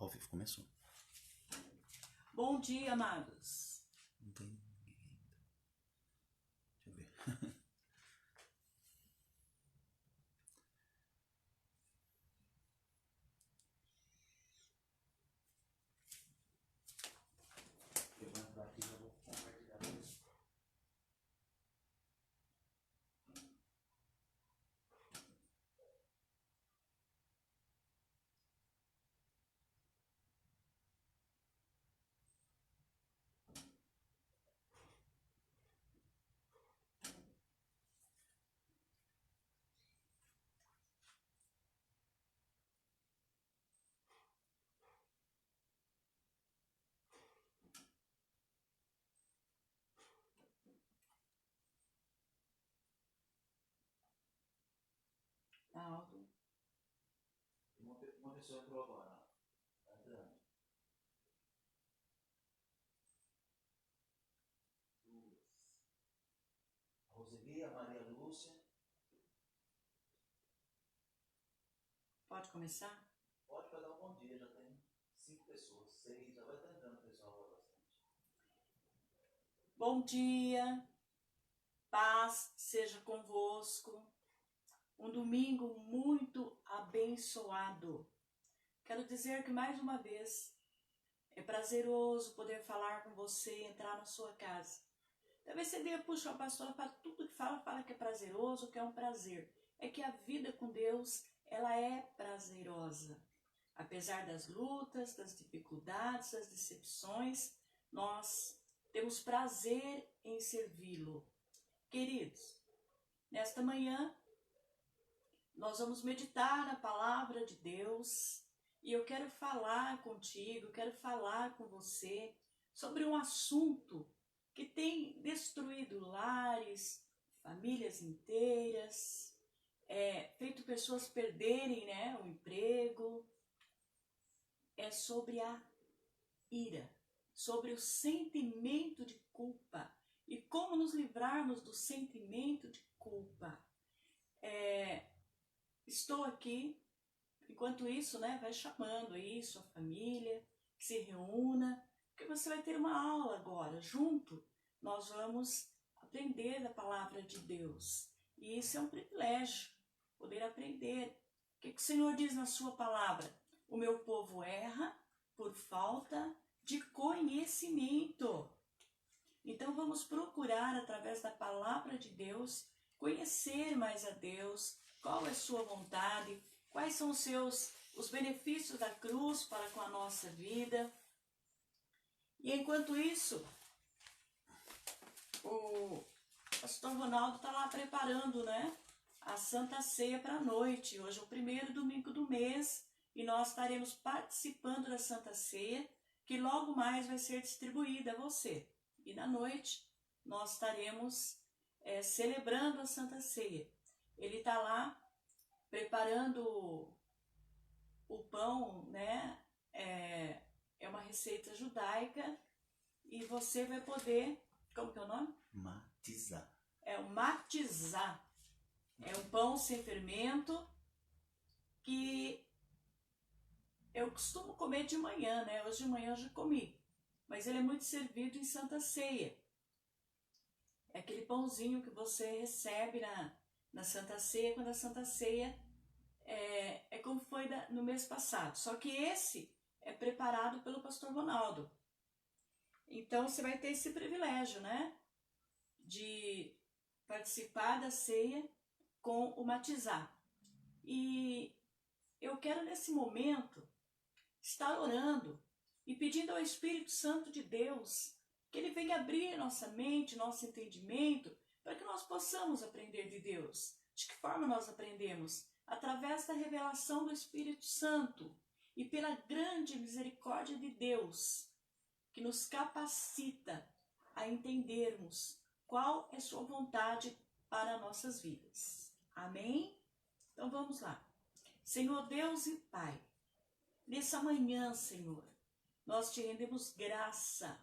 Ao vivo começou. Bom dia, amados. Não tem ninguém ainda. Deixa eu ver. Eu vou entrar aqui e já vou compartilhar com isso. Tá alto. Uma pessoa entrou agora. Tá entrando. Duas. A Roseli, a Maria Lúcia. Pode começar? Pode dar um bom dia, já tem 5 pessoas, 6, já vai estar entrando pessoal agora bastante. Bom dia. Paz seja convosco. Um domingo muito abençoado. Quero dizer que mais uma vez é prazeroso poder falar com você, entrar na sua casa. Talvez você diga, puxa, a pastora para tudo que fala que é prazeroso, que é um prazer. É que a vida com Deus, ela é prazerosa. Apesar das lutas, das dificuldades, das decepções, nós temos prazer em servi-lo. Queridos, nesta manhã, nós vamos meditar na palavra de Deus e eu quero falar contigo, quero falar com você sobre um assunto que tem destruído lares, famílias inteiras, feito pessoas perderem, o emprego. É sobre a ira, sobre o sentimento de culpa e como nos livrarmos do sentimento de culpa. Estou aqui, enquanto isso, vai chamando aí sua família, que se reúna, porque você vai ter uma aula agora, junto. Nós vamos aprender da palavra de Deus. E isso é um privilégio, poder aprender. O que o Senhor diz na sua palavra? O meu povo erra por falta de conhecimento. Então vamos procurar, através da palavra de Deus, conhecer mais a Deus, qual é a sua vontade, quais são os benefícios da cruz para com a nossa vida. E enquanto isso, o pastor Ronaldo está lá preparando, a Santa Ceia para a noite. Hoje é o primeiro domingo do mês e nós estaremos participando da Santa Ceia, que logo mais vai ser distribuída a você. E na noite nós estaremos celebrando a Santa Ceia. Ele está lá preparando o pão, é uma receita judaica e você vai poder, como que é o nome? Matizar. É o matizar. É um pão sem fermento que eu costumo comer de manhã, Hoje de manhã eu já comi. Mas ele é muito servido em Santa Ceia. É aquele pãozinho que você recebe na Santa Ceia, quando a Santa Ceia é como foi no mês passado. Só que esse é preparado pelo pastor Ronaldo. Então você vai ter esse privilégio, de participar da ceia com o matizar. E eu quero nesse momento estar orando e pedindo ao Espírito Santo de Deus que ele venha abrir nossa mente, nosso entendimento, para que nós possamos aprender de Deus. De que forma nós aprendemos? Através da revelação do Espírito Santo e pela grande misericórdia de Deus, que nos capacita a entendermos qual é sua vontade para nossas vidas. Amém? Então vamos lá. Senhor Deus e Pai, nessa manhã, Senhor, nós te rendemos graça,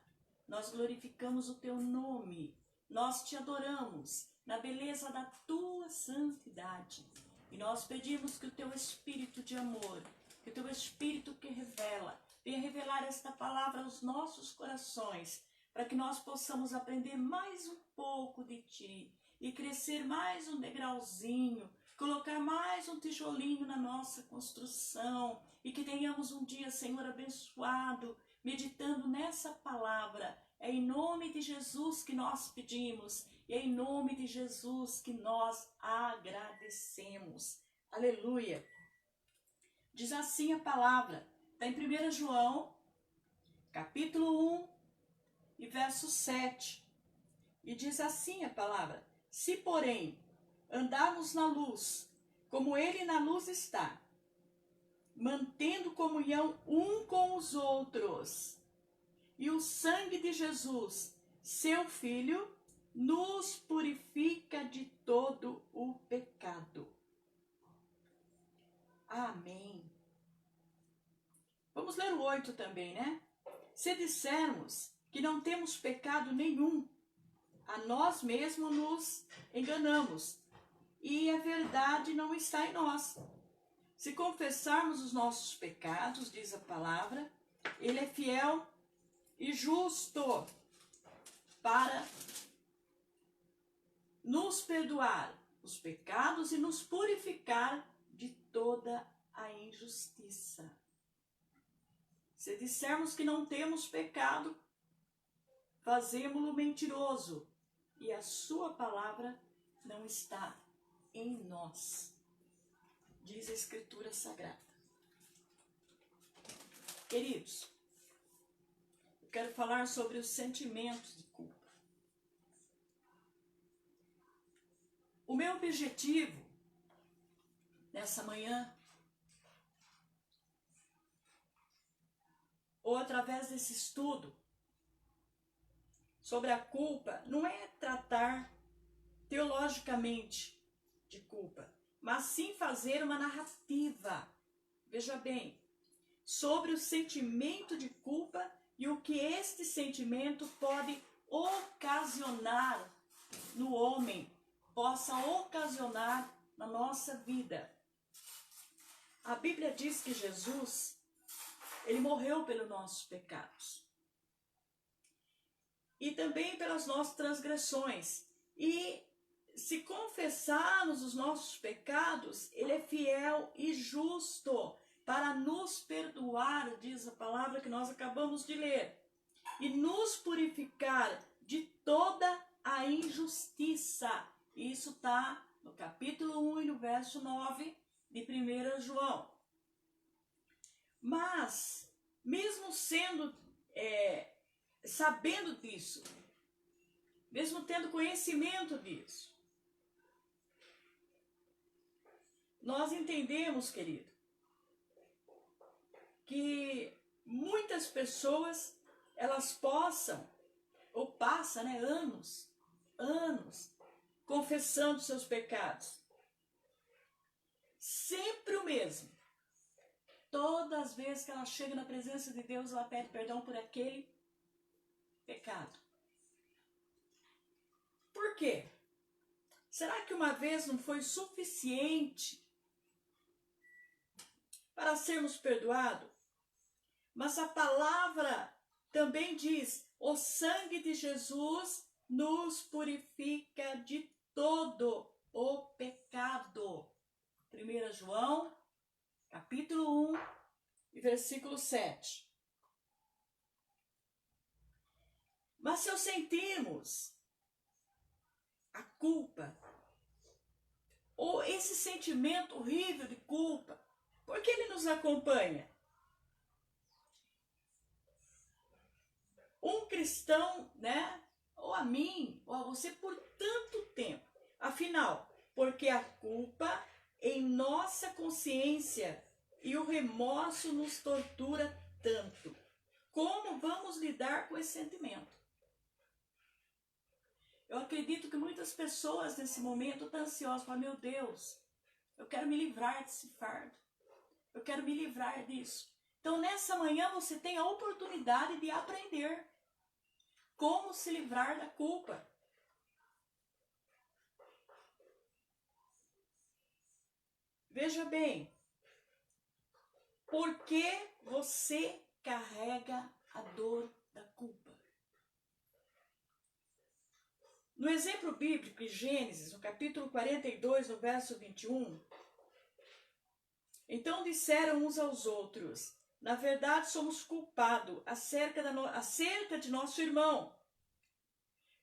nós glorificamos o teu nome, nós te adoramos na beleza da tua santidade. E nós pedimos que o teu espírito de amor, que o teu espírito que revela, venha revelar esta palavra aos nossos corações, para que nós possamos aprender mais um pouco de Ti e crescer mais um degrauzinho, colocar mais um tijolinho na nossa construção e que tenhamos um dia, Senhor, abençoado, meditando nessa palavra. É em nome de Jesus que nós pedimos e é em nome de Jesus que nós agradecemos. Aleluia! Diz assim a palavra, está em 1 João, capítulo 1 e verso 7. E diz assim a palavra: se, porém, andarmos na luz, como Ele na luz está, mantendo comunhão um com os outros, e o sangue de Jesus, seu Filho, nos purifica de todo o pecado. Amém. Vamos ler o 8 também, né? Se dissermos que não temos pecado nenhum, a nós mesmos nos enganamos, e a verdade não está em nós. Se confessarmos os nossos pecados, diz a palavra, Ele é fiel e justo para nos perdoar os pecados e nos purificar de toda a injustiça. Se dissermos que não temos pecado, fazemo-lo mentiroso e a sua palavra não está em nós, diz a Escritura Sagrada. Queridos, eu quero falar sobre os sentimentos de culpa. O meu objetivo nessa manhã, ou através desse estudo sobre a culpa, não é tratar teologicamente de culpa, mas sim fazer uma narrativa, veja bem, sobre o sentimento de culpa e o que este sentimento pode ocasionar no homem, possa ocasionar na nossa vida. A Bíblia diz que Jesus, Ele morreu pelos nossos pecados e também pelas nossas transgressões. E se confessarmos os nossos pecados, Ele é fiel e justo para nos perdoar, diz a palavra que nós acabamos de ler, e nos purificar de toda a injustiça. Isso está no capítulo 1 e no verso 9 de 1 João. Mas, mesmo sendo, sabendo disso, mesmo tendo conhecimento disso, nós entendemos, querido, que muitas pessoas, elas possam, ou passam, né, anos, confessando seus pecados. Sempre o mesmo. Todas as vezes que ela chega na presença de Deus, ela pede perdão por aquele pecado. Por quê? Será que uma vez não foi suficiente para sermos perdoados? Mas a palavra também diz: o sangue de Jesus nos purifica de todo o pecado. 1 João, capítulo 1, e versículo 7. Mas se sentimos a culpa, ou esse sentimento horrível de culpa, por que ele nos acompanha? Um cristão, né, ou a mim, ou a você, por tanto tempo. Afinal, porque a culpa em nossa consciência e o remorso nos tortura tanto. Como vamos lidar com esse sentimento? Eu acredito que muitas pessoas nesse momento estão ansiosas, falam: meu Deus, eu quero me livrar desse fardo, eu quero me livrar disso. Então nessa manhã você tem a oportunidade de aprender como se livrar da culpa. Veja bem, por que você carrega a dor da culpa. No exemplo bíblico, em Gênesis, no capítulo 42, no verso 21, então disseram uns aos outros: na verdade somos culpados acerca de nosso irmão,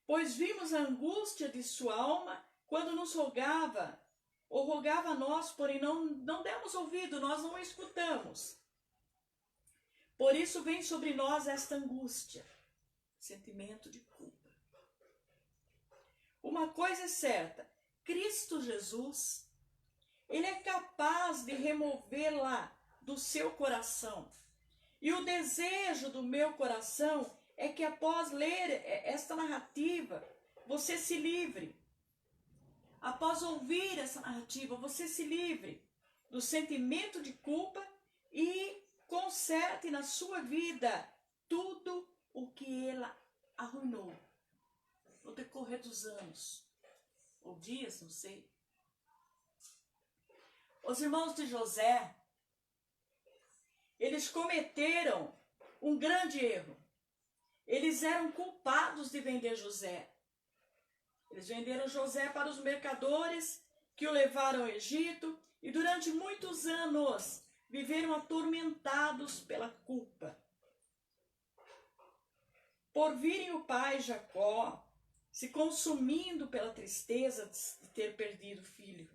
pois vimos a angústia de sua alma quando nos rogava, ou rogava a nós, porém não demos ouvido, nós não o escutamos. Por isso vem sobre nós esta angústia, sentimento de culpa. Uma coisa é certa, Cristo Jesus, Ele é capaz de removê-la do seu coração. E o desejo do meu coração é que após ler esta narrativa, você se livre. Após ouvir essa narrativa, você se livre do sentimento de culpa e conserte na sua vida tudo o que ela arruinou no decorrer dos anos, ou dias, não sei. Os irmãos de José, eles cometeram um grande erro. Eles eram culpados de vender José. Eles venderam José para os mercadores que o levaram ao Egito e durante muitos anos viveram atormentados pela culpa. Por virem o pai Jacó se consumindo pela tristeza de ter perdido o filho.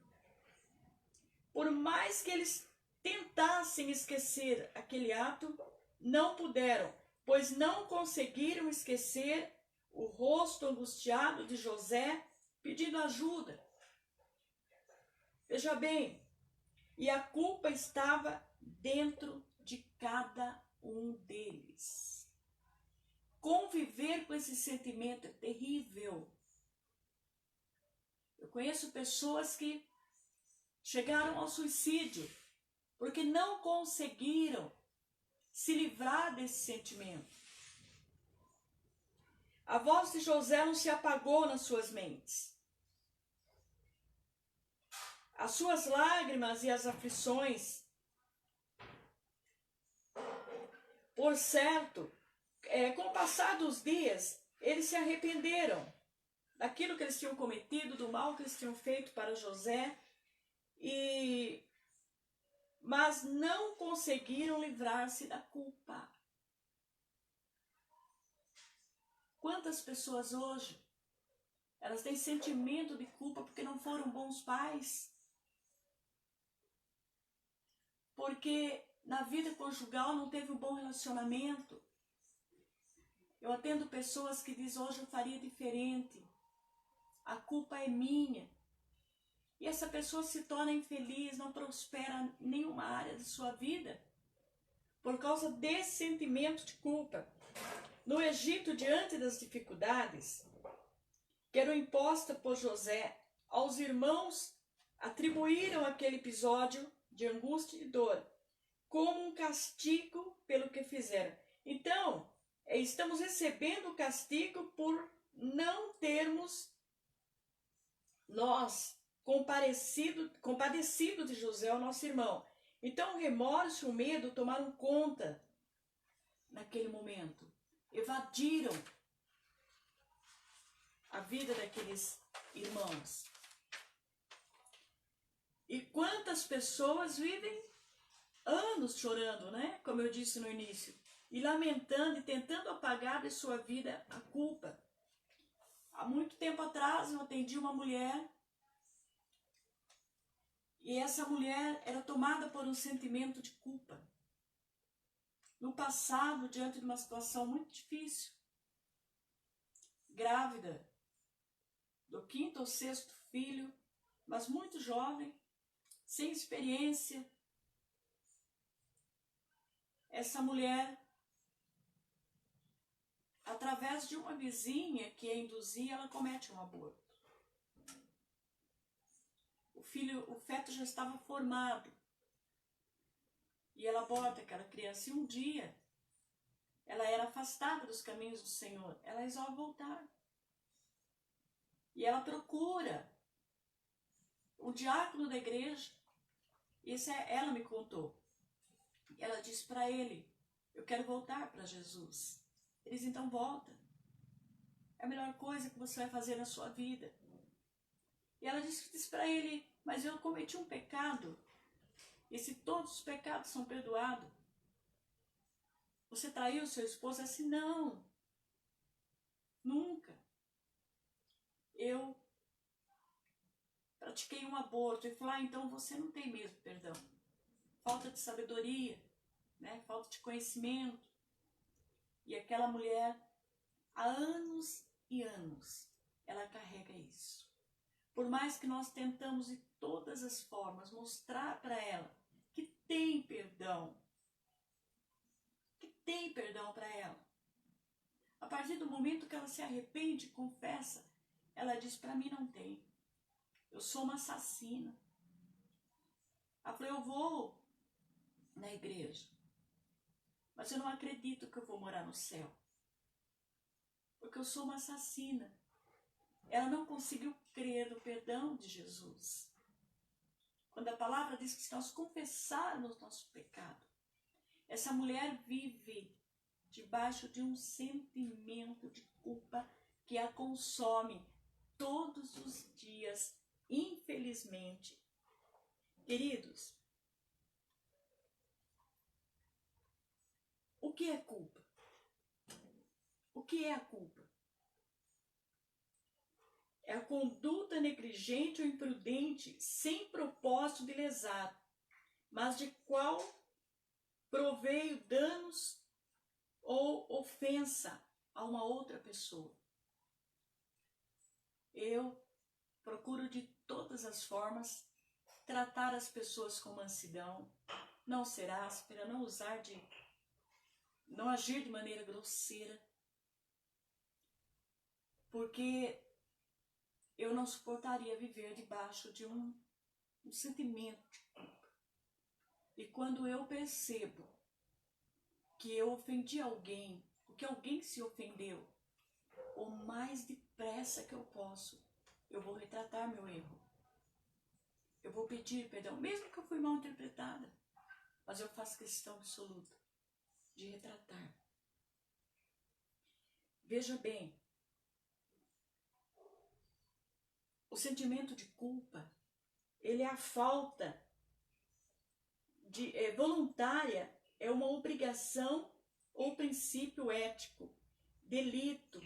Por mais que eles tentassem esquecer aquele ato, não puderam, pois não conseguiram esquecer o rosto angustiado de José pedindo ajuda. Veja bem, e a culpa estava dentro de cada um deles. Conviver com esse sentimento é terrível. Eu conheço pessoas que chegaram ao suicídio porque não conseguiram se livrar desse sentimento. A voz de José não se apagou nas suas mentes. As suas lágrimas e as aflições, por certo, com o passar dos dias, eles se arrependeram daquilo que eles tinham cometido, do mal que eles tinham feito para José, mas não conseguiram livrar-se da culpa. Quantas pessoas hoje, elas têm sentimento de culpa porque não foram bons pais? Porque na vida conjugal não teve um bom relacionamento. Eu atendo pessoas que dizem, hoje eu faria diferente, a culpa é minha. E essa pessoa se torna infeliz, não prospera em nenhuma área de sua vida, por causa desse sentimento de culpa. No Egito, diante das dificuldades que eram impostas por José, aos irmãos atribuíram aquele episódio de angústia e dor como um castigo pelo que fizeram. Então, estamos recebendo o castigo por não termos nós compadecido de José, o nosso irmão. Então o remorso e o medo tomaram conta naquele momento. Evadiram a vida daqueles irmãos. E quantas pessoas vivem anos chorando, né? Como eu disse no início. E lamentando e tentando apagar de sua vida a culpa. Há muito tempo atrás eu atendi uma mulher e essa mulher era tomada por um sentimento de culpa. No passado, diante de uma situação muito difícil, grávida, do 5º ou 6º filho, mas muito jovem, sem experiência, essa mulher, através de uma vizinha que a induzia, ela comete um aborto. O feto já estava formado. E ela aborta aquela criança. E um dia, ela era afastada dos caminhos do Senhor. Ela resolve voltar. E ela procura o diácono da igreja. Ela me contou. Ela disse para ele eu quero voltar para Jesus. Ele diz, então volta. É a melhor coisa que você vai fazer na sua vida. E ela disse para ele, mas eu cometi um pecado. E se todos os pecados são perdoados, você traiu seu esposo? Assim, não. Nunca. Eu pratiquei um aborto. Ele falou, então você não tem mesmo perdão. Falta de sabedoria, né? Falta de conhecimento. E aquela mulher, há anos e anos, ela carrega isso. Por mais que nós tentamos de todas as formas mostrar para ela que tem perdão para ela. A partir do momento que ela se arrepende e confessa, ela diz, para mim não tem. Eu sou uma assassina. Ela falou, eu vou na igreja, mas eu não acredito que eu vou morar no céu, porque eu sou uma assassina. Ela não conseguiu crer no perdão de Jesus. Quando a palavra diz que se nós confessarmos nosso pecado, essa mulher vive debaixo de um sentimento de culpa que a consome todos os dias, infelizmente. Queridos, o que é culpa? O que é a culpa? É a conduta negligente ou imprudente, sem propósito de lesar, mas de qual proveio danos ou ofensa a uma outra pessoa. Eu procuro de todas as formas tratar as pessoas com mansidão, não ser áspera, não agir de maneira grosseira, porque eu não suportaria viver debaixo de um sentimento de culpa. E quando eu percebo que eu ofendi alguém, ou que alguém se ofendeu, o mais depressa que eu posso, eu vou retratar meu erro. Eu vou pedir perdão, mesmo que eu fui mal interpretada, mas eu faço questão absoluta de retratar. Veja bem, o sentimento de culpa, ele é a falta voluntária, é uma obrigação ou princípio ético, delito,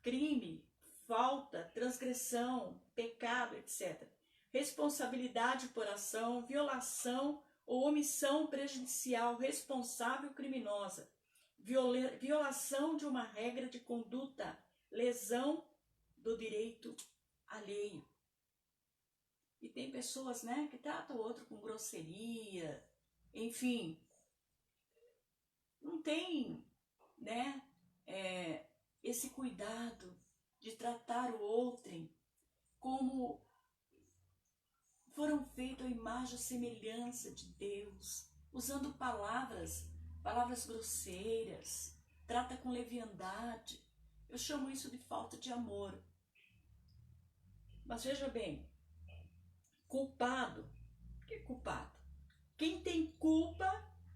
crime, falta, transgressão, pecado, etc. Responsabilidade por ação, violação ou omissão prejudicial, responsável criminosa, violação de uma regra de conduta, lesão do direito alheio. E tem pessoas, né, que tratam o outro com grosseria, enfim, não tem, né, esse cuidado de tratar o outrem como foram feitos à imagem e semelhança de Deus, usando palavras grosseiras, trata com leviandade. Eu chamo isso de falta de amor. Mas veja bem, culpado, o que é culpado? Quem tem culpa,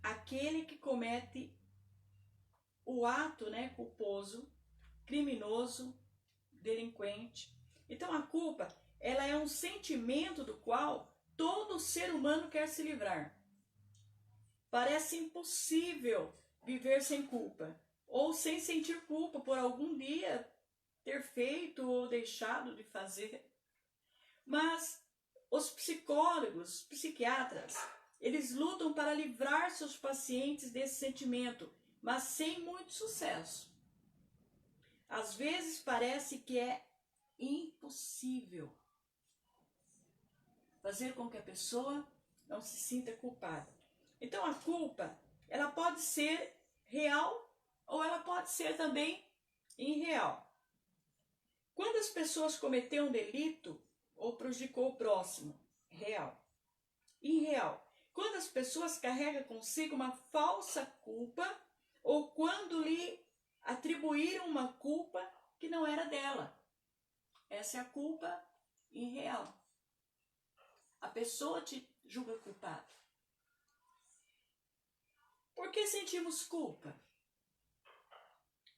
aquele que comete o ato, né, culposo, criminoso, delinquente. Então a culpa, ela é um sentimento do qual todo ser humano quer se livrar. Parece impossível viver sem culpa, ou sem sentir culpa por algum dia ter feito ou deixado de fazer. Mas os psicólogos, psiquiatras, eles lutam para livrar seus pacientes desse sentimento, mas sem muito sucesso. Às vezes parece que é impossível fazer com que a pessoa não se sinta culpada. Então a culpa, ela pode ser real ou ela pode ser também irreal. Quando as pessoas cometeram um delito ou prejudicou o próximo, real. Irreal. Quando as pessoas carregam consigo uma falsa culpa ou quando lhe atribuíram uma culpa que não era dela. Essa é a culpa irreal. A pessoa te julga culpado. Por Por que sentimos culpa?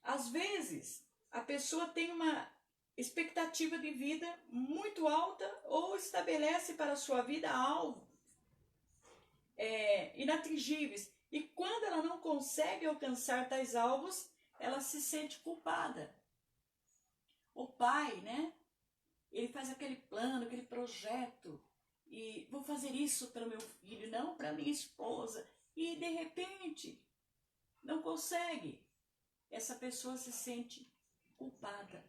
Às vezes, a pessoa tem uma expectativa de vida muito alta ou estabelece para a sua vida algo inatingíveis. E quando ela não consegue alcançar tais alvos, ela se sente culpada. O pai, né? Ele faz aquele plano, aquele projeto. E vou fazer isso para o meu filho, não para minha esposa. E de repente, não consegue. Essa pessoa se sente culpada.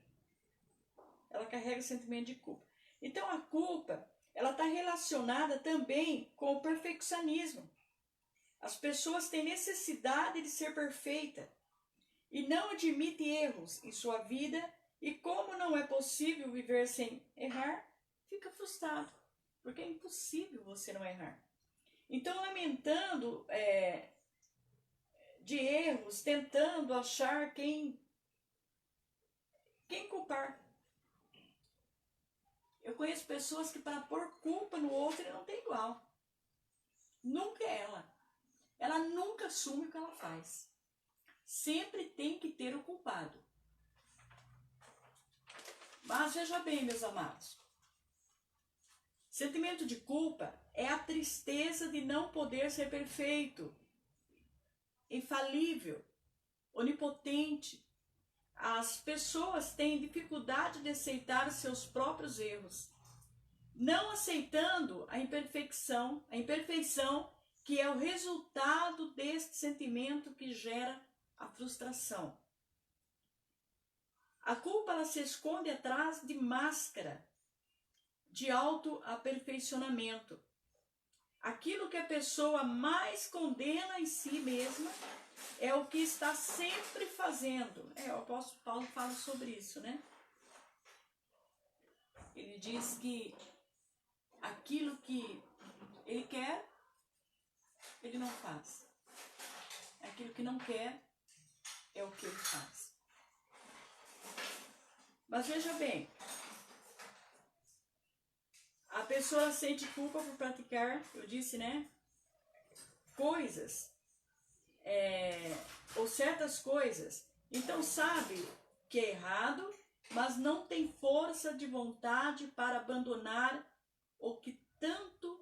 Ela carrega o sentimento de culpa. Então a culpa, ela está relacionada também com o perfeccionismo. As pessoas têm necessidade de ser perfeita e não admitem erros em sua vida, e como não é possível viver sem errar, fica frustrado, porque é impossível você não errar. Então, lamentando de erros, tentando achar quem culpar. Eu conheço pessoas que para pôr culpa no outro ele não tem igual. Nunca é ela. Ela nunca assume o que ela faz. Sempre tem que ter o culpado. Mas veja bem, meus amados. Sentimento de culpa é a tristeza de não poder ser perfeito, infalível, onipotente. As pessoas têm dificuldade de aceitar os seus próprios erros, não aceitando a imperfeição que é o resultado deste sentimento que gera a frustração. A culpa, ela se esconde atrás de máscara de autoaperfeiçoamento. Aquilo que a pessoa mais condena em si mesma é o que está sempre fazendo. O apóstolo Paulo fala sobre isso, né? Ele diz que aquilo que ele quer, ele não faz. Aquilo que não quer é o que ele faz. Mas veja bem, a pessoa sente culpa por praticar, eu disse, né? Coisas, ou certas coisas. Então sabe que é errado, mas não tem força de vontade para abandonar o que tanto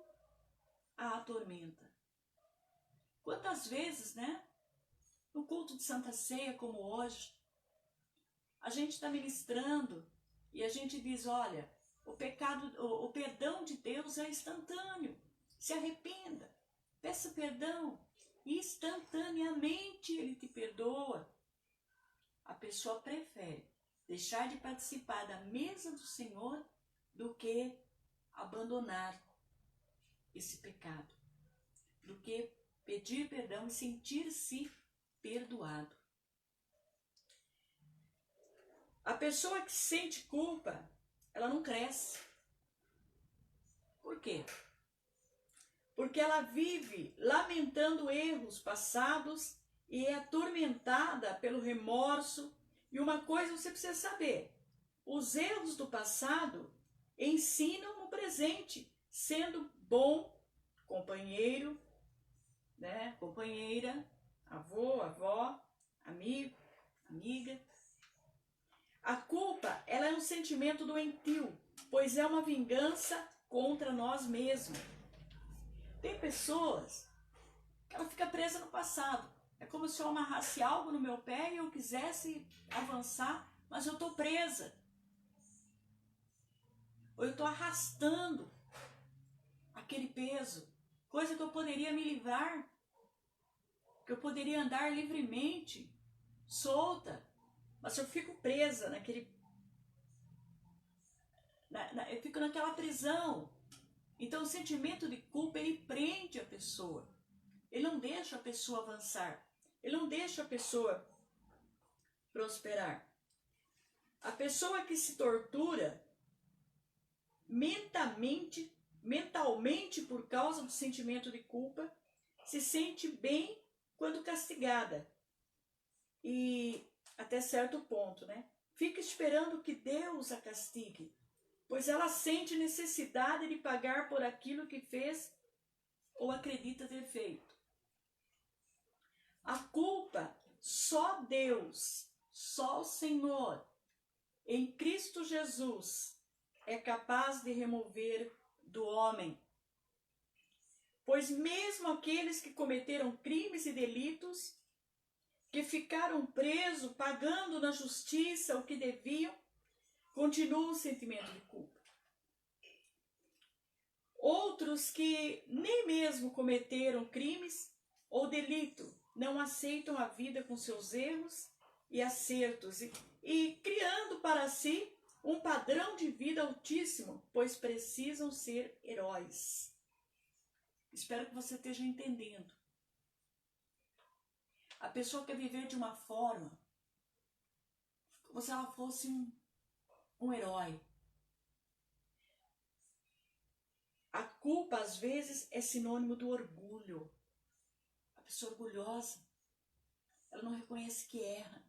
a atormenta. Quantas vezes, né? No culto de Santa Ceia, como hoje, a gente está ministrando e a gente diz, olha, o perdão de Deus é instantâneo. Se arrependa, peça perdão e instantaneamente Ele te perdoa. A pessoa prefere deixar de participar da mesa do Senhor do que abandonar esse pecado, do que pedir perdão e sentir-se perdoado. A pessoa que sente culpa, ela não cresce. Por quê? Porque ela vive lamentando erros passados e é atormentada pelo remorso. E uma coisa você precisa saber: os erros do passado ensinam no presente, sendo bom companheiro, né? Companheira, avô, avó, amigo, amiga. A culpa, ela é um sentimento doentio, pois é uma vingança contra nós mesmos. Tem pessoas que ela fica presa no passado. É como se eu amarrasse algo no meu pé e eu quisesse avançar, mas eu estou presa. Ou eu estou arrastando aquele peso, coisa que eu poderia me livrar, que eu poderia andar livremente, solta, mas eu fico presa eu fico naquela prisão. Então o sentimento de culpa, ele prende a pessoa. Ele não deixa a pessoa avançar. Ele não deixa a pessoa prosperar. A pessoa que se tortura mentalmente por causa do sentimento de culpa, se sente bem quando castigada. E até certo ponto, né? Fica esperando que Deus a castigue, pois ela sente necessidade de pagar por aquilo que fez ou acredita ter feito. só Deus, só o Senhor, em Cristo Jesus, é capaz de remover do homem. Pois mesmo aqueles que cometeram crimes e delitos, que ficaram presos pagando na justiça o que deviam, continuam o sentimento de culpa. Outros que nem mesmo cometeram crimes ou delito, não aceitam a vida com seus erros e acertos e criando para si um padrão de vida altíssimo, pois precisam ser heróis. Espero que você esteja entendendo. A pessoa quer viver de uma forma como se ela fosse um herói. A culpa, às vezes, é sinônimo do orgulho. A pessoa orgulhosa, ela não reconhece que erra.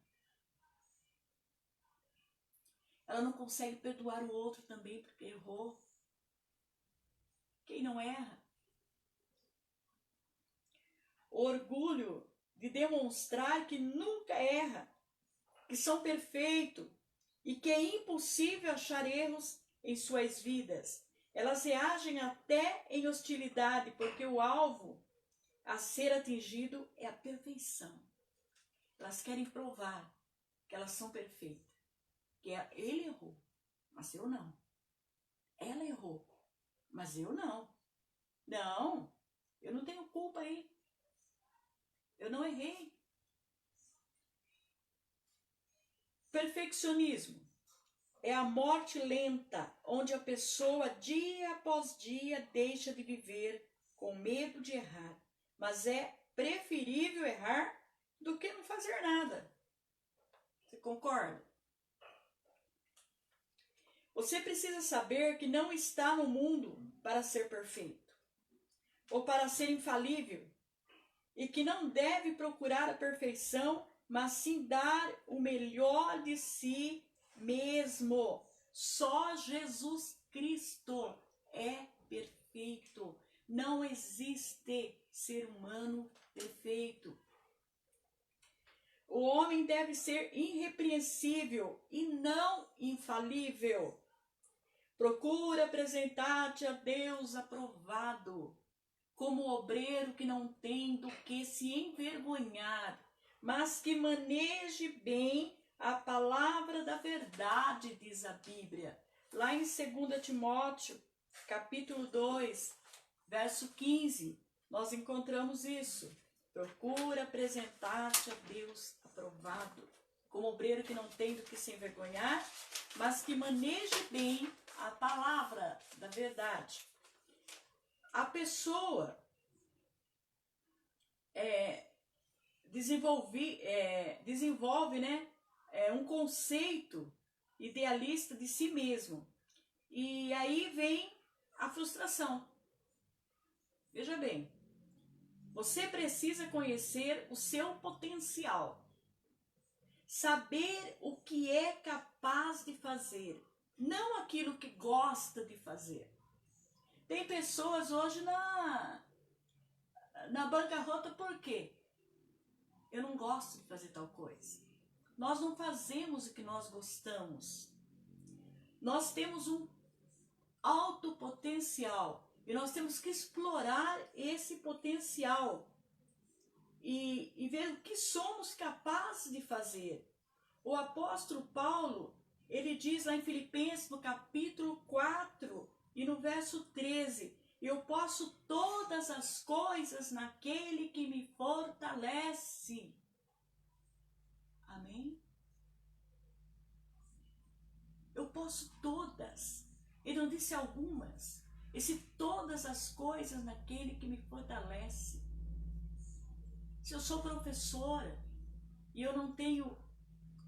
Ela não consegue perdoar o outro também porque errou. Quem não erra? O orgulho de demonstrar que nunca erra, que são perfeitos e que é impossível achar erros em suas vidas. Elas reagem até em hostilidade, porque o alvo a ser atingido é a perfeição. Elas querem provar que elas são perfeitas. Que ele errou, mas eu não. Ela errou, mas eu não. Não, eu não tenho culpa aí. Eu não errei. Perfeccionismo é a morte lenta, onde a pessoa, dia após dia, deixa de viver com medo de errar. Mas é preferível errar do que não fazer nada. Você concorda? Você precisa saber que não está no mundo para ser perfeito ou para ser infalível e que não deve procurar a perfeição, mas sim dar o melhor de si mesmo. Só Jesus Cristo é perfeito. Não existe ser humano perfeito. O homem deve ser irrepreensível e não infalível. Procura apresentar-te a Deus aprovado, como obreiro que não tem do que se envergonhar, mas que maneje bem a palavra da verdade, diz a Bíblia. Lá em 2 Timóteo, capítulo 2, verso 15, nós encontramos isso. Procura apresentar-te a Deus aprovado, como obreiro que não tem do que se envergonhar, mas que maneje bem a palavra da verdade. A pessoa desenvolve um conceito idealista de si mesmo. E aí vem a frustração. Veja bem, você precisa conhecer o seu potencial. Saber o que é capaz de fazer, não aquilo que gosta de fazer. Tem pessoas hoje na bancarrota por quê? Eu não gosto de fazer tal coisa. Nós não fazemos o que nós gostamos. Nós temos um alto potencial e nós temos que explorar esse potencial e ver o que somos capazes de fazer. O apóstolo Paulo, ele diz lá em Filipenses, no capítulo 4 e no verso 13, eu posso todas as coisas naquele que me fortalece. Amém? Eu posso todas. Ele não disse algumas. Disse todas as coisas naquele que me fortalece. Se eu sou professora e eu não tenho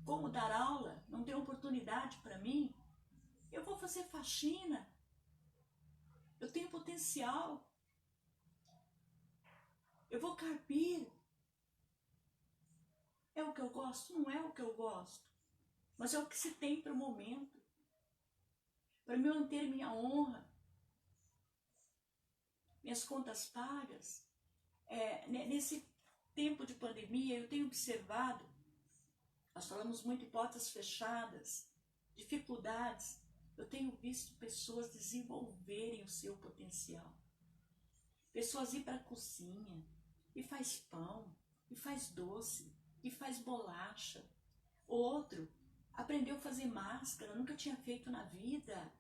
como dar aula, não tenho oportunidade para mim, eu vou fazer faxina. Eu tenho potencial. Eu vou carpir. É o que eu gosto? Não é o que eu gosto. Mas é o que se tem para o momento. Para me manter minha honra. Minhas contas pagas. Nesse tempo de pandemia, eu tenho observado Nós falamos muito em portas fechadas, dificuldades. Eu tenho visto pessoas desenvolverem o seu potencial. Pessoas ir para a cozinha e faz pão, e faz doce, e faz bolacha. Outro aprendeu a fazer máscara, nunca tinha feito na vida.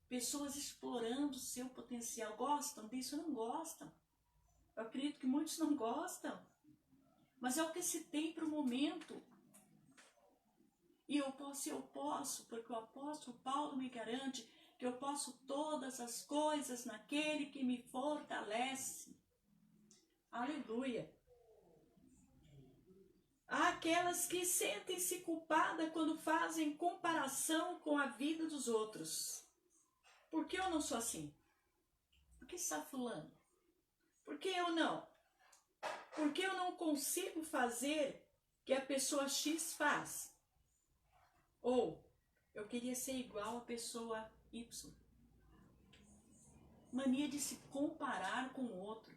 Pessoas explorando o seu potencial. Gostam disso? Não gostam. Eu acredito que muitos não gostam. Mas é o que se tem para o momento. E eu posso, porque o apóstolo Paulo me garante que eu posso todas as coisas naquele que me fortalece. Aleluia. Há aquelas que sentem-se culpadas quando fazem comparação com a vida dos outros. Por que eu não sou assim? Por que está fulano? Por que eu não? Por que eu não consigo fazer o que a pessoa X faz? Ou eu queria ser igual a pessoa Y. Mania de se comparar com o outro.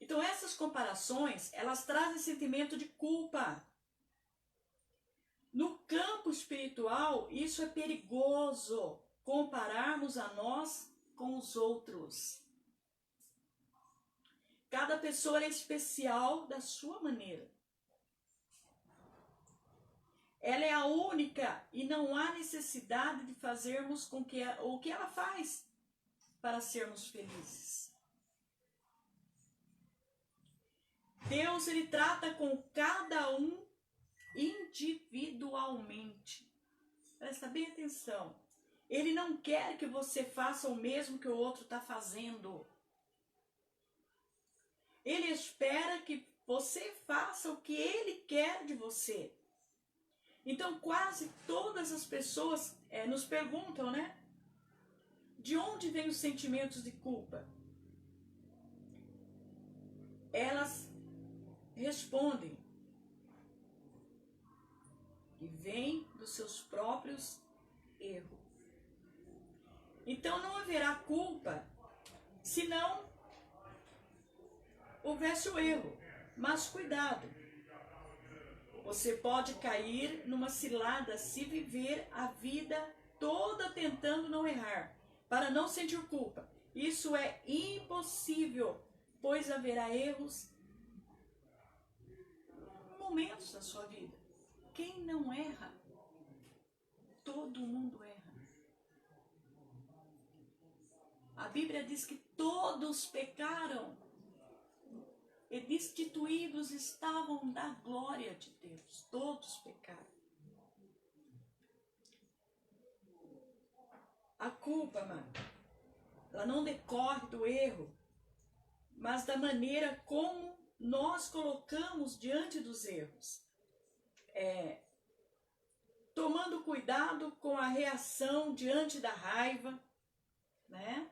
Então essas comparações, elas trazem sentimento de culpa. No campo espiritual, isso é perigoso, compararmos a nós com os outros. Cada pessoa é especial da sua maneira. Ela é a única e não há necessidade de fazermos com que o que ela faz para sermos felizes. Deus, ele trata com cada um individualmente. Presta bem atenção. Ele não quer que você faça o mesmo que o outro está fazendo. Ele espera que você faça o que ele quer de você. Então, quase todas as pessoas nos perguntam, né? De onde vêm os sentimentos de culpa? Elas respondem que vem dos seus próprios erros. Então, não haverá culpa se não houvesse o erro. Mas cuidado. Você pode cair numa cilada se viver a vida toda tentando não errar, para não sentir culpa. Isso é impossível, pois haverá erros em momentos da sua vida. Quem não erra? Todo mundo erra. A Bíblia diz que todos pecaram e destituídos estavam da glória de Deus. Todos pecaram. A culpa, mano, ela não decorre do erro, mas da maneira como nós colocamos diante dos erros. Tomando cuidado com a reação diante da raiva, né?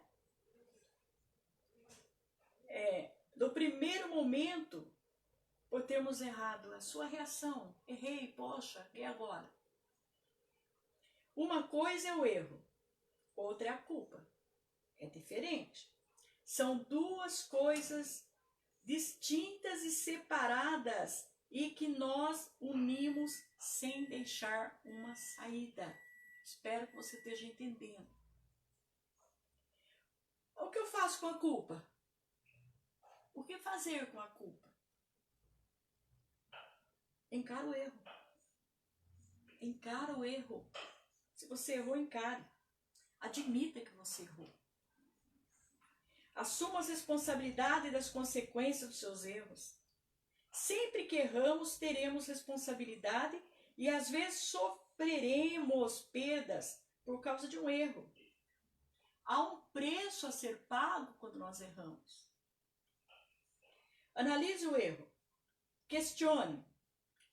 No primeiro momento, por termos errado, a sua reação, errei, poxa, e agora? Uma coisa é o erro, outra é a culpa. É diferente. São duas coisas distintas e separadas e que nós unimos sem deixar uma saída. Espero que você esteja entendendo. O que eu faço com a culpa? O que fazer com a culpa? Encara o erro. Encara o erro. Se você errou, encare. Admita que você errou. Assuma as responsabilidades das consequências dos seus erros. Sempre que erramos, teremos responsabilidade e às vezes sofreremos perdas por causa de um erro. Há um preço a ser pago quando nós erramos. Analise o erro. Questione.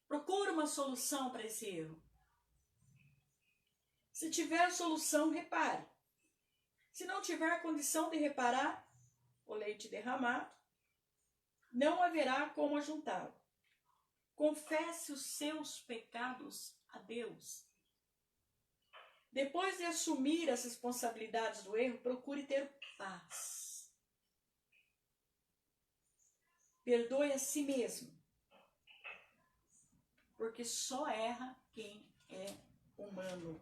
Procure uma solução para esse erro. Se tiver solução, repare. Se não tiver condição de reparar o leite derramado, não haverá como ajuntá-lo. Confesse os seus pecados a Deus. Depois de assumir as responsabilidades do erro, procure ter paz. Perdoe a si mesmo. porque só erra quem é humano.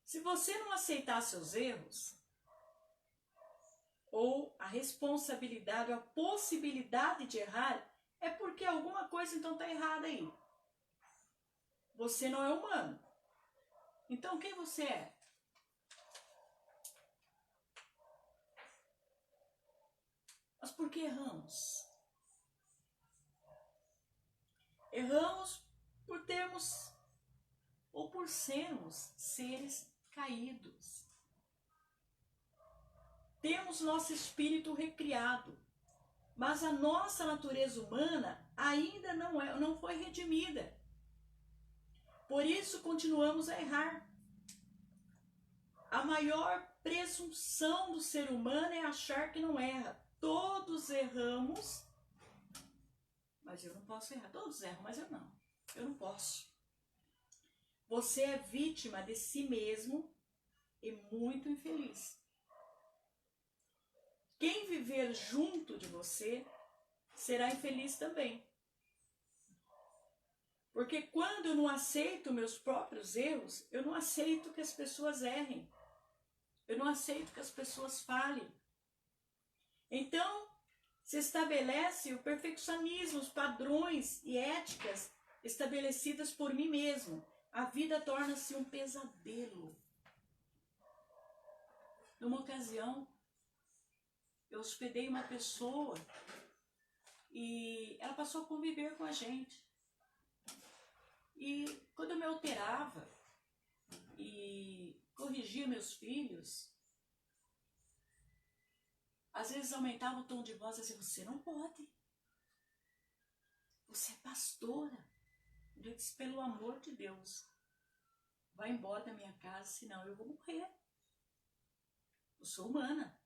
Se você não aceitar seus erros, ou a responsabilidade, ou a possibilidade de errar, é porque alguma coisa então está errada aí. Você não é humano. Então quem você é? Mas por que erramos? Erramos por termos ou por sermos seres caídos. Temos nosso espírito recriado, mas a nossa natureza humana ainda não foi redimida. Por isso continuamos a errar. A maior presunção do ser humano é achar que não erra. Todos erramos, mas eu não posso errar. Todos erram, mas eu não. Eu não posso. Você é vítima de si mesmo e muito infeliz. Quem viver junto de você será infeliz também. Porque quando eu não aceito meus próprios erros, eu não aceito que as pessoas errem. Eu não aceito que as pessoas falhem. Então, se estabelece o perfeccionismo, os padrões e éticas estabelecidas por mim mesmo. A vida torna-se um pesadelo. Numa ocasião, eu hospedei uma pessoa e ela passou a conviver com a gente. E quando eu me alterava e corrigia meus filhos, às vezes aumentava o tom de voz e dizia, você não pode. Você é pastora. Eu disse, pelo amor de Deus, vai embora da minha casa, senão eu vou morrer. Eu sou humana.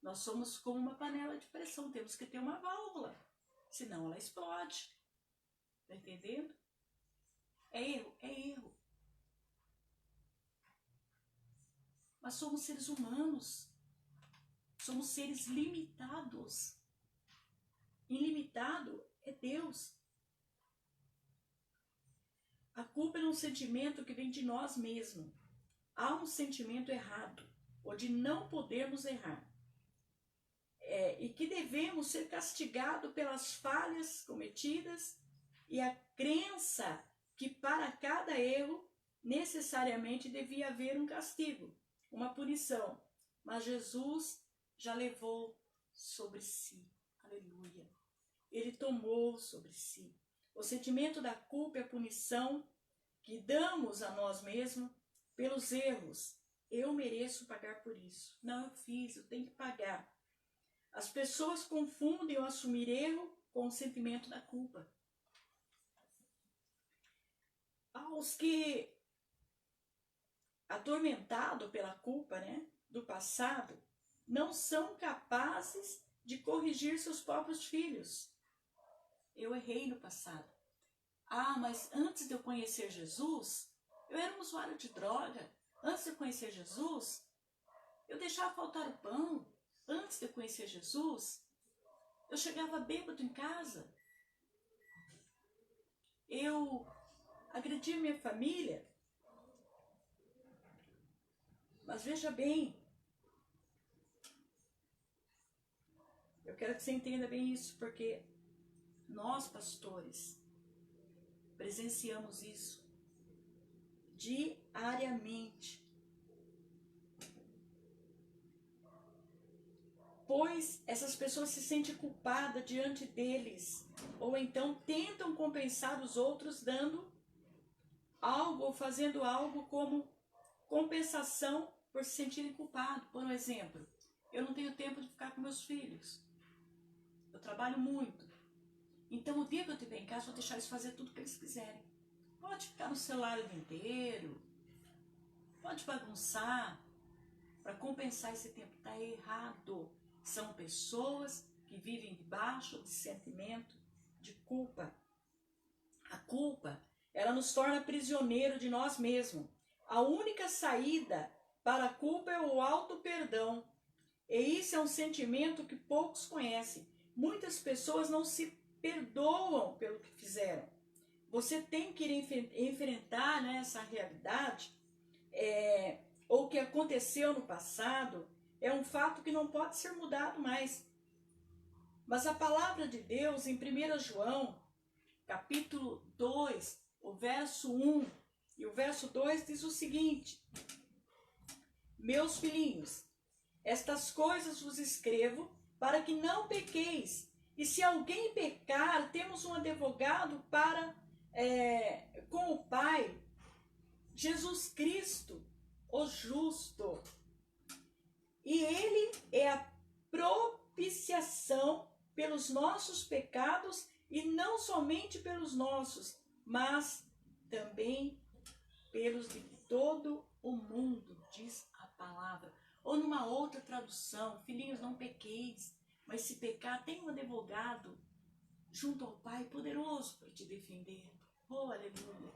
Nós somos como uma panela de pressão, temos que ter uma válvula, senão ela explode. Está entendendo? É erro, é erro. Mas somos seres humanos. Somos seres limitados. Ilimitado é Deus. A culpa é um sentimento que vem de nós mesmos. Há um sentimento errado, ou de não podermos errar. E que devemos ser castigados pelas falhas cometidas e a crença que para cada erro necessariamente devia haver um castigo, uma punição. Mas Jesus já levou sobre si. Aleluia. Ele tomou sobre si. O sentimento da culpa é a punição que damos a nós mesmos pelos erros. Eu mereço pagar por isso. Não, eu fiz, eu tenho que pagar. As pessoas confundem o assumir erro com o sentimento da culpa. Aos que, atormentados pela culpa, do passado, não são capazes de corrigir seus próprios filhos. Eu errei no passado. Ah, mas antes de eu conhecer Jesus, eu era um usuário de droga. Antes de eu conhecer Jesus, eu deixava faltar o pão. Antes de eu conhecer Jesus, eu chegava bêbado em casa. Eu agredia minha família. Mas veja bem, eu quero que você entenda bem isso, porque nós, pastores, presenciamos isso diariamente. Pois essas pessoas se sentem culpadas diante deles, ou então tentam compensar os outros dando algo ou fazendo algo como compensação por se sentirem culpados. Por exemplo, eu não tenho tempo de ficar com meus filhos. Eu trabalho muito. Então, o dia que eu estiver em casa, eu vou deixar eles fazer tudo o que eles quiserem. Pode ficar no celular o dia inteiro. Pode bagunçar. Para compensar esse tempo. Está errado. São pessoas que vivem debaixo de sentimento de culpa. A culpa, ela nos torna prisioneiro de nós mesmos. A única saída para a culpa é o auto-perdão. E isso é um sentimento que poucos conhecem. muitas pessoas não se perdoam pelo que fizeram. Você tem que enfrentar, né, essa realidade, ou o que aconteceu no passado, é um fato que não pode ser mudado mais. Mas a palavra de Deus, em 1 João, capítulo 2, o verso 1 e o verso 2 diz o seguinte: meus filhinhos, estas coisas vos escrevo para que não pequeis. E se alguém pecar, temos um advogado com o Pai, Jesus Cristo, o justo. E ele é a propiciação pelos nossos pecados, e não somente pelos nossos, mas também pelos de todo o mundo, diz a palavra. Ou numa outra tradução, filhinhos, não pequeis, mas se pecar, tem um advogado junto ao Pai poderoso para te defender. Oh, aleluia!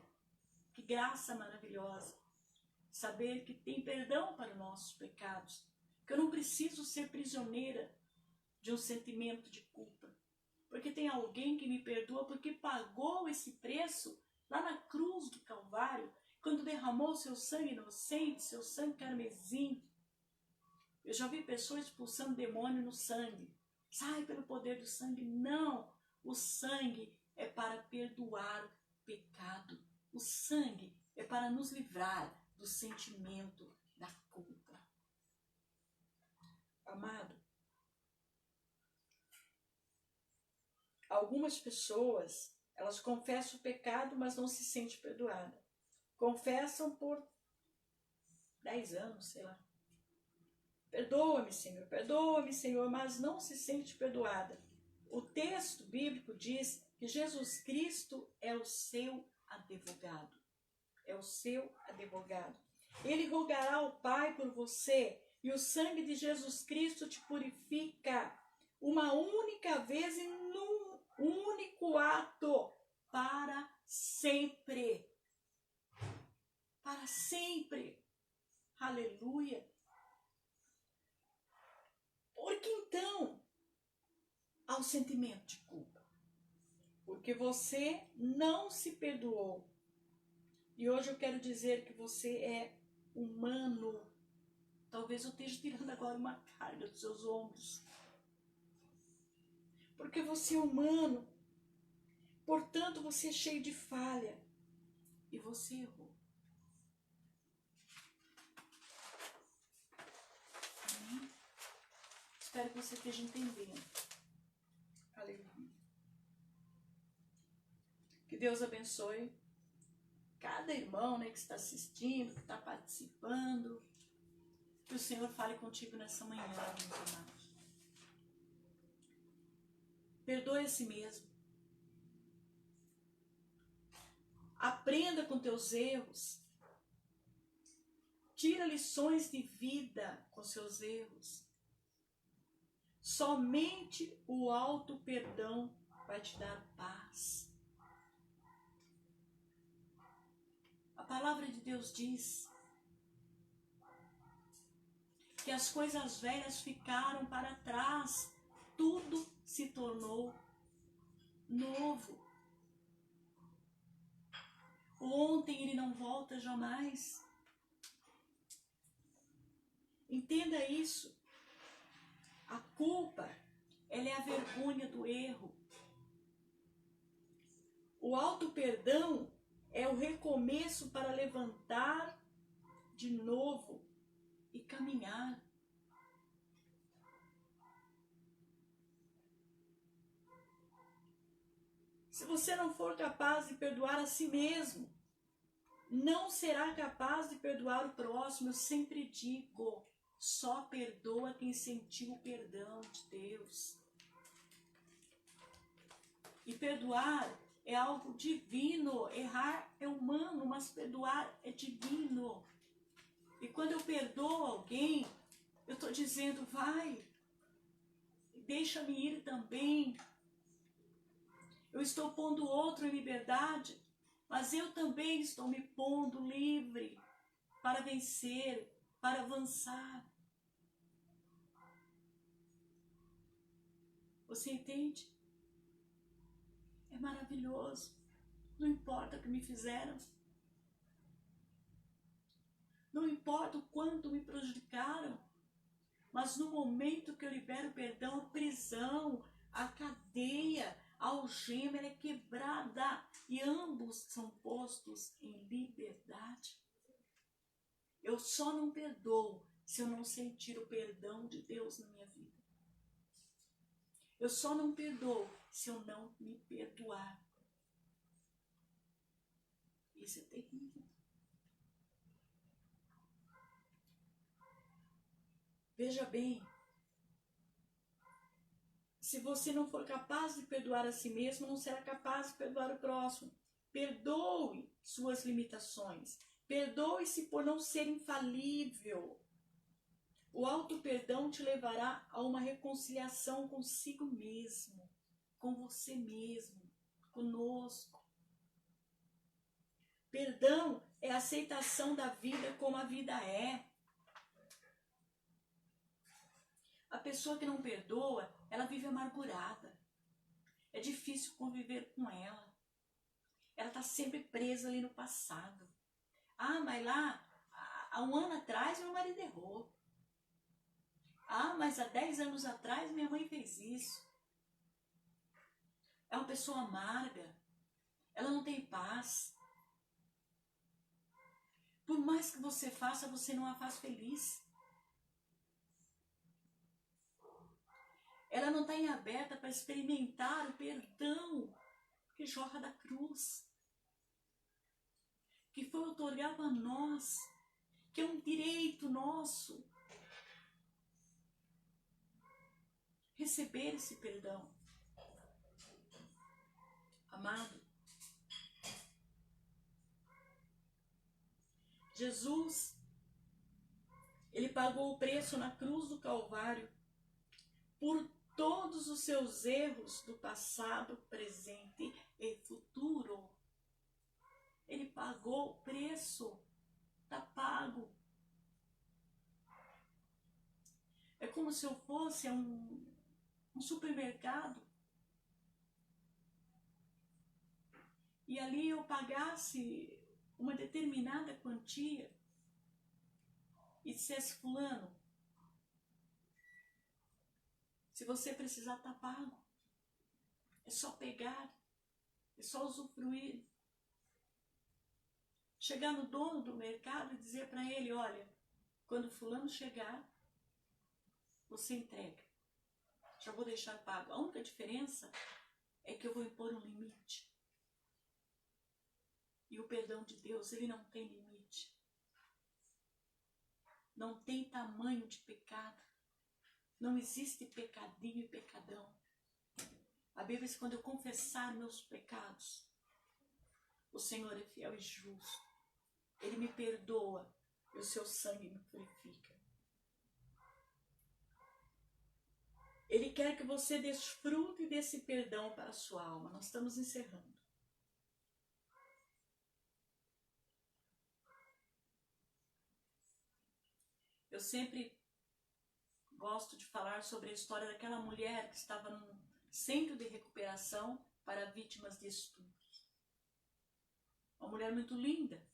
Que graça maravilhosa! Saber que tem perdão para os nossos pecados, que eu não preciso ser prisioneira de um sentimento de culpa, porque tem alguém que me perdoa, porque pagou esse preço lá na cruz do Calvário, quando derramou seu sangue inocente, seu sangue carmesim. Eu já vi pessoas expulsando demônio no sangue. Sai pelo poder do sangue. Não! O sangue é para perdoar o pecado. O sangue é para nos livrar do sentimento da culpa. Amado, algumas pessoas, elas confessam o pecado, mas não se sentem perdoadas. Confessam por 10 anos, sei lá. Perdoa-me, Senhor, mas não se sente perdoada. O texto bíblico diz que Jesus Cristo é o seu advogado. É o seu advogado. Ele rogará ao Pai por você, e o sangue de Jesus Cristo te purifica uma única vez e num único ato, para sempre. Para sempre. Aleluia. Por que então há o sentimento de culpa? Porque você não se perdoou. E hoje eu quero dizer que você é humano. Talvez eu esteja tirando agora uma carga dos seus ombros. Porque você é humano. Portanto, você é cheio de falha. E você errou. Amém? Espero que você esteja entendendo. Aleluia. Que Deus abençoe cada irmão, né, que está assistindo, que está participando. Que o Senhor fale contigo nessa manhã, meus amados. Perdoe a si mesmo. Aprenda com teus erros. Tira lições de vida com seus erros. Somente o alto perdão vai te dar paz. A palavra de Deus diz que as coisas velhas ficaram para trás, tudo se tornou novo. O ontem ele não volta jamais. Entenda isso. A culpa, ela é a vergonha do erro. O auto perdão é o recomeço para levantar de novo e caminhar. Se você não for capaz de perdoar a si mesmo, não será capaz de perdoar o próximo. Eu sempre digo, só perdoa quem sentiu o perdão de Deus. E perdoar é algo divino. Errar é humano, mas perdoar é divino. E quando eu perdoo alguém, eu estou dizendo, vai, deixa-me ir também. Eu estou pondo o outro em liberdade, mas eu também estou me pondo livre para vencer, para avançar. Você entende? É maravilhoso. Não importa o que me fizeram. Não importa o quanto me prejudicaram. Mas no momento que eu libero perdão, a prisão, a cadeia, a algema, ela é quebrada. E ambos são postos em liberdade. Eu só não perdoo se eu não sentir o perdão de Deus na minha vida. Eu só não perdoo se eu não me perdoar. Isso é terrível. Veja bem, se você não for capaz de perdoar a si mesmo, não será capaz de perdoar o próximo. Perdoe suas limitações. Perdoe-se por não ser infalível. O auto-perdão te levará a uma reconciliação consigo mesmo, com você mesmo, conosco. Perdão é a aceitação da vida como a vida é. A pessoa que não perdoa, ela vive amargurada. É difícil conviver com ela. Ela está sempre presa ali no passado. Ah, mas lá, há um ano atrás, meu marido errou. Ah, mas há 10 anos atrás, minha mãe fez isso. É uma pessoa amarga. Ela não tem paz. Por mais que você faça, você não a faz feliz. Ela não está em aberta para experimentar o perdão que jorra da cruz, que foi otorgado a nós, que é um direito nosso. Receber esse perdão. Amado, Jesus, ele pagou o preço na cruz do Calvário por todos os seus erros do passado, presente e futuro. Ele pagou o preço, está pago. É como se eu fosse a um supermercado e ali eu pagasse uma determinada quantia e dissesse: fulano, se você precisar, está pago. É só pegar, é só usufruir. Chegar no dono do mercado e dizer para ele: olha, quando fulano chegar, você entrega. Já vou deixar pago. A única diferença é que eu vou impor um limite. E o perdão de Deus, ele não tem limite. Não tem tamanho de pecado. Não existe pecadinho e pecadão. A Bíblia diz que quando eu confessar meus pecados, o Senhor é fiel e justo. Ele me perdoa e o seu sangue me purifica. Ele quer que você desfrute desse perdão para a sua alma. Nós estamos encerrando. Eu sempre gosto de falar sobre a história daquela mulher que estava num centro de recuperação para vítimas de estupro. Uma mulher muito linda.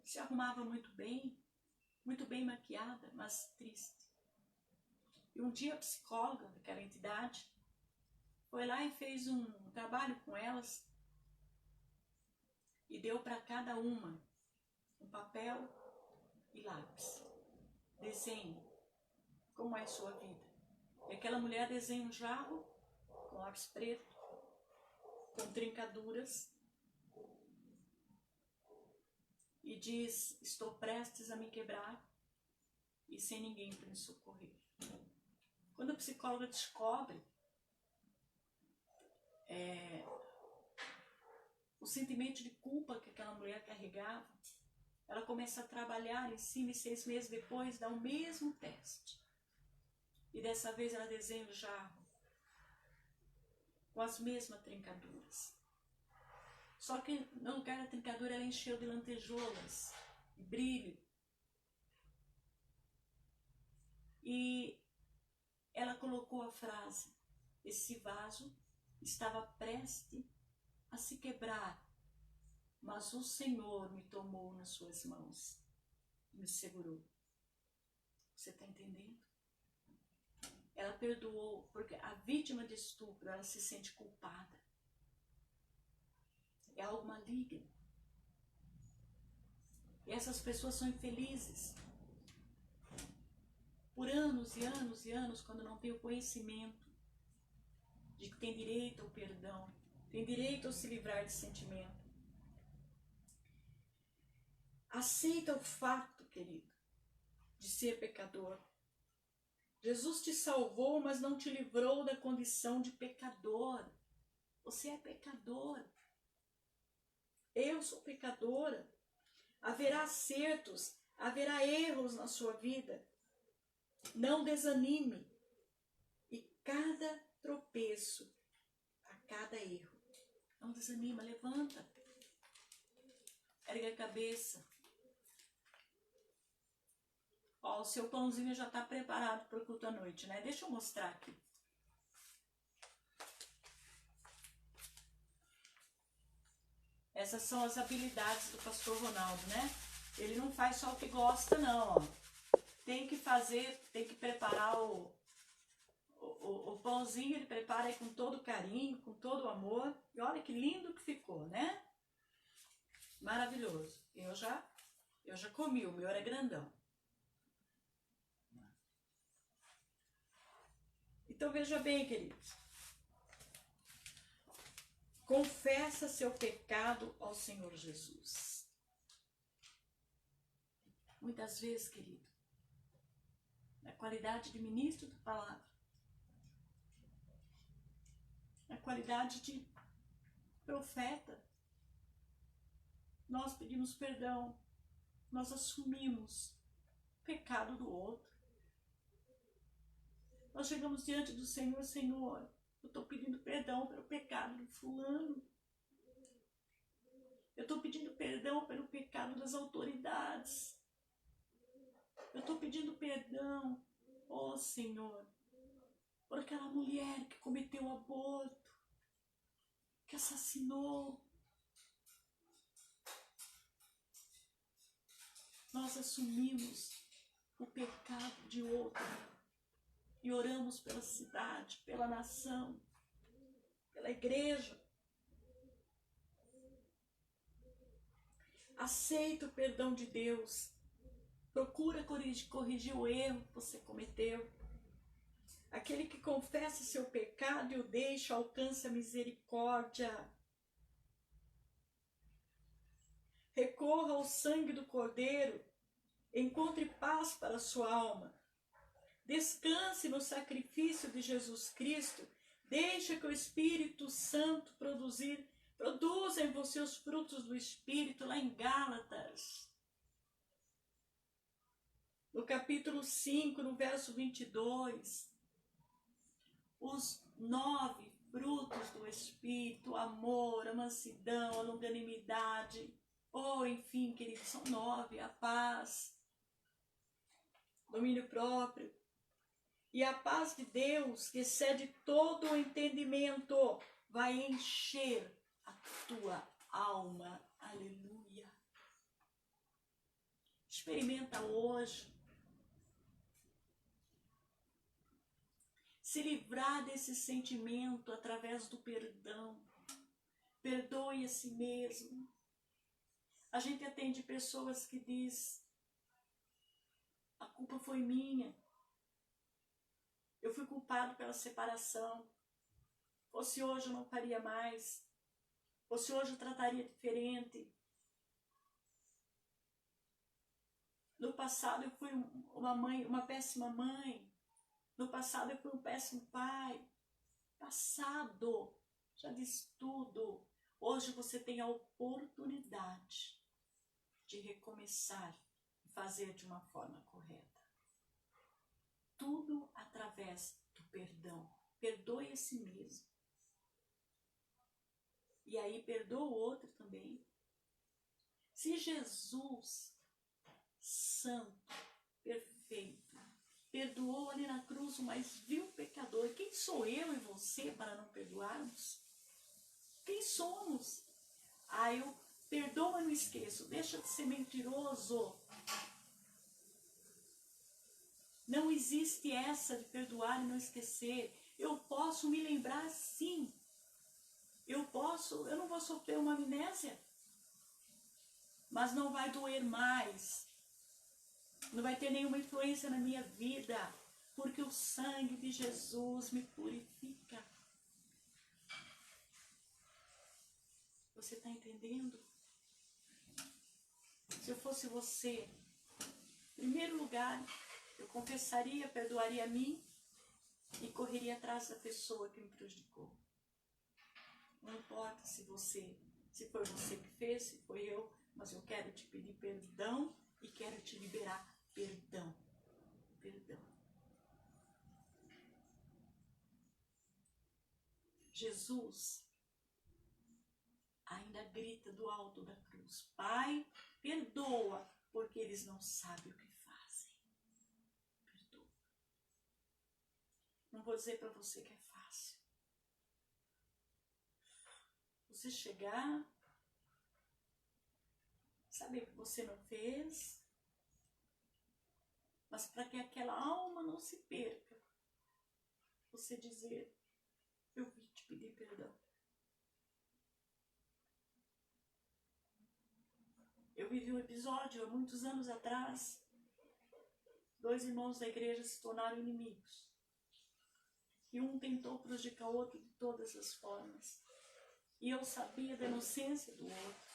Se arrumava muito bem maquiada, mas triste. E um dia a psicóloga daquela entidade foi lá e fez um trabalho com elas e deu para cada uma um papel e lápis. Desenhe como é a sua vida. E aquela mulher desenha um jarro com lápis preto, com trincaduras, e diz: estou prestes a me quebrar e sem ninguém para me socorrer. Quando a psicóloga descobre o sentimento de culpa que aquela mulher carregava, ela começa a trabalhar em cima e 6 meses depois dá o mesmo teste. E dessa vez ela desenha o jarro com as mesmas trincaduras. Só que no lugar da trincadura ela encheu de lantejoulas, de brilho. E ela colocou a frase: esse vaso estava prestes a se quebrar, mas o Senhor me tomou nas suas mãos e me segurou. Você está entendendo? Ela perdoou, porque a vítima de estupro, ela se sente culpada. É algo maligno. E essas pessoas são infelizes. Por anos e anos e anos, quando não tem o conhecimento de que tem direito ao perdão, tem direito a se livrar de sentimento. Aceita o fato, querido, de ser pecador. Jesus te salvou, mas não te livrou da condição de pecador. Você é pecador. Eu sou pecadora. Haverá acertos, haverá erros na sua vida. Não desanime. E cada tropeço, a cada erro, não desanima, levanta. Ergue a cabeça. Ó, o seu pãozinho já está preparado para o culto à noite, né? Deixa eu mostrar aqui. Essas são as habilidades do pastor Ronaldo, né? Ele não faz só o que gosta, não, ó. Tem que fazer, tem que preparar o pãozinho, ele prepara aí com todo carinho, com todo amor. E olha que lindo que ficou, né? Maravilhoso. Eu já comi, o meu era grandão. Então veja bem, queridos. Confessa seu pecado ao Senhor Jesus. Muitas vezes, querido, na qualidade de ministro da palavra, na qualidade de profeta, nós pedimos perdão, nós assumimos o pecado do outro. Nós chegamos diante do Senhor: Senhor, eu estou pedindo perdão pelo pecado do fulano. Eu estou pedindo perdão pelo pecado das autoridades. Eu estou pedindo perdão, ó Senhor, por aquela mulher que cometeu aborto, que assassinou. Nós assumimos o pecado de outro e oramos pela cidade, pela nação, pela igreja. Aceita o perdão de Deus. Procura corrigir o erro que você cometeu. Aquele que confessa seu pecado e o deixa, alcança a misericórdia. Recorra ao sangue do Cordeiro, encontre paz para a sua alma. Descanse no sacrifício de Jesus Cristo. Deixa que o Espírito Santo produza em você os frutos do Espírito, lá em Gálatas. No capítulo 5, no verso 22, os 9 frutos do Espírito: amor, a mansidão, a longanimidade, enfim, queridos, são 9, a paz, domínio próprio. E a paz de Deus, que excede todo o entendimento, vai encher a tua alma. Aleluia. Experimenta hoje se livrar desse sentimento através do perdão. Perdoe a si mesmo. A gente atende pessoas que diz: a culpa foi minha. Eu fui culpado pela separação. Fosse hoje eu não faria mais. Fosse hoje eu trataria diferente. No passado eu fui uma péssima mãe. No passado eu fui um péssimo pai. Passado já diz tudo. Hoje você tem a oportunidade de recomeçar e fazer de uma forma correta. Tudo através do perdão. Perdoe a si mesmo. E aí perdoa o outro também. Se Jesus, santo, perfeito, perdoou ali na cruz o mais vil perdoe. Quem sou eu e você para não perdoarmos? Quem somos? Eu perdoo, mas não esqueço. Deixa de ser mentiroso. Não existe essa de perdoar e não esquecer. Eu posso me lembrar sim. Eu não vou sofrer uma amnésia. Mas não vai doer mais. Não vai ter nenhuma influência na minha vida. Porque o sangue de Jesus me purifica. Você está entendendo? Se eu fosse você, em primeiro lugar, eu confessaria, perdoaria a mim e correria atrás da pessoa que me prejudicou. Não importa se foi você que fez, se foi eu, mas eu quero te pedir perdão e quero te liberar perdão. Perdão. Jesus ainda grita do alto da cruz: Pai, perdoa, porque eles não sabem o que fazem. Perdoa. Não vou dizer para você que é fácil. Você chegar, saber que você não fez, mas para que aquela alma não se perca, você dizer: eu vim te pedir perdão. Eu vivi um episódio há muitos anos atrás. 2 irmãos da igreja se tornaram inimigos. E um tentou prejudicar o outro de todas as formas. E eu sabia da inocência do outro.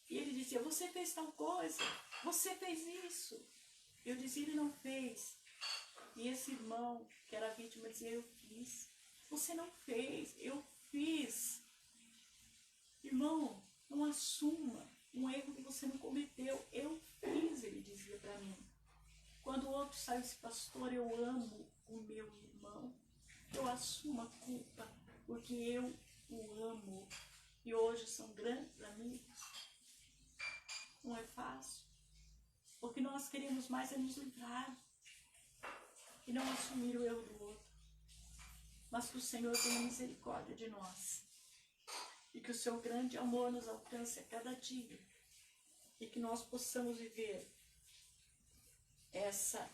E ele dizia: você fez tal coisa, você fez isso. Eu dizia: ele não fez. E esse irmão, que era vítima, dizia: eu fiz. Você não fez, eu fiz. Irmão, não assuma um erro que você não cometeu. Eu fiz, ele dizia para mim. Quando o outro saiu e disse: pastor, eu amo o meu irmão. Eu assumo a culpa, porque eu o amo. E hoje são grandes amigos. Não é fácil. Porque nós queremos mais é nos livrar. E não assumir o erro do outro. Mas que o Senhor tenha misericórdia de nós. E que o seu grande amor nos alcance a cada dia. E que nós possamos viver essa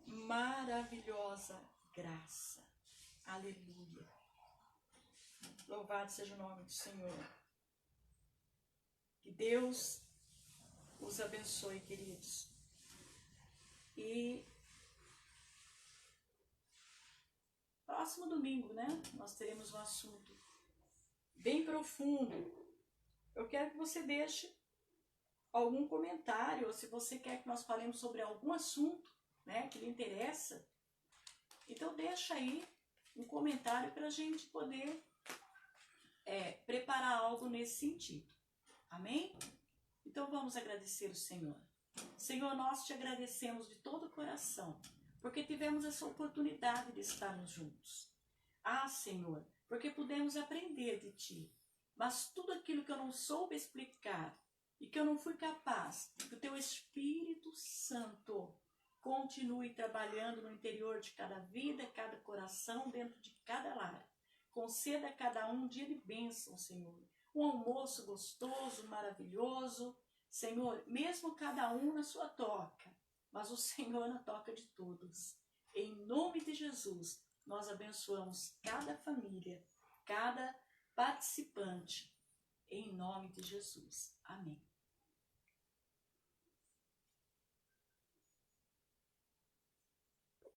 maravilhosa graça. Aleluia. Louvado seja o nome do Senhor. Que Deus os abençoe, queridos. E próximo domingo, né? Nós teremos um assunto bem profundo. Eu quero que você deixe algum comentário, ou se você quer que nós falemos sobre algum assunto, né, que lhe interessa, então deixa aí um comentário para a gente poder preparar algo nesse sentido. Amém? Então vamos agradecer o Senhor. Senhor, nós te agradecemos de todo o coração, porque tivemos essa oportunidade de estarmos juntos. Senhor, porque pudemos aprender de Ti. Mas tudo aquilo que eu não soube explicar e que eu não fui capaz, que o Teu Espírito Santo continue trabalhando no interior de cada vida, cada coração, dentro de cada lar. Conceda a cada um dia de bênção, Senhor. Um almoço gostoso, maravilhoso. Senhor, mesmo cada um na sua toca, mas o Senhor na toca de todos. Em nome de Jesus, nós abençoamos cada família, cada participante, em nome de Jesus. Amém.